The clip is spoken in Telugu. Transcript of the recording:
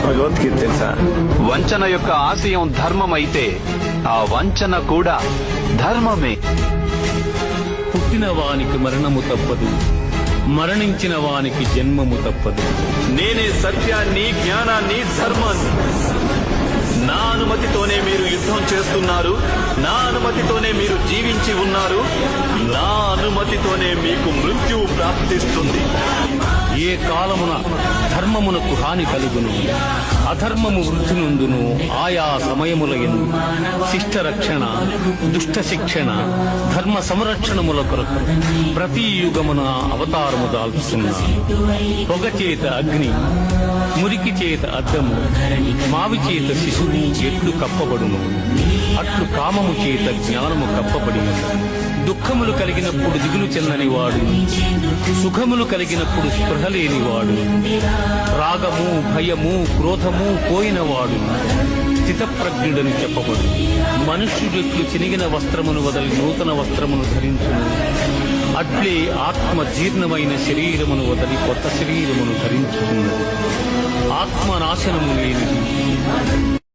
భగవద్గీత తెలుసా? వంచన యొక్క ఆశయం ధర్మం అయితే ఆ వంచన కూడా ధర్మమే. పుట్టిన వానికి మరణము తప్పదు, మరణించిన వానికి జన్మము తప్పదు. నేనే సత్యాన్ని, జ్ఞానాన్ని, ధర్మాన్ని. నా అనుమతితోనే మీరు యుద్ధం చేస్తున్నారు, నా అనుమతితోనే మీరు జీవించి ఉన్నారు, నా అనుమతితోనే మీకు మృత్యువు ప్రాప్తిస్తుంది. ఏ కాలమున ధర్మమునకు హాని కలుగును, అధర్మము వృద్ధి నుండును. ఆయా సమయముల యందు శిష్ట రక్షణ, దుష్ట శిక్షణ, ధర్మ సంరక్షణముల కొరకు ప్రతి యుగమున అవతారము దాల్చుతున్నా. పొగ చేత అగ్ని, మురికి చేత అద్దము, మావి చేత శిశువు ఎట్లు కప్పబడును, అట్లు కామము చేత జ్ఞానము కప్పబడి. దుఃఖములు కలిగినప్పుడు దిగులు చెందని వాడు, సుఖములు కలిగినప్పుడు స్పృహ లేనివాడు, రాగము, భయము, క్రోధము పోయినవాడు స్థితప్రజ్ఞుడని చెప్పబడు. మనుష్యుడెట్లు చినిగిన వస్త్రమును వదలి నూతన వస్త్రమును ధరించును, అట్లే ఆత్మ జీర్ణమైన శరీరమును వదలి కొత్త శరీరమును ధరించుకున్నది. ఆత్మ నాశనము లేనిది,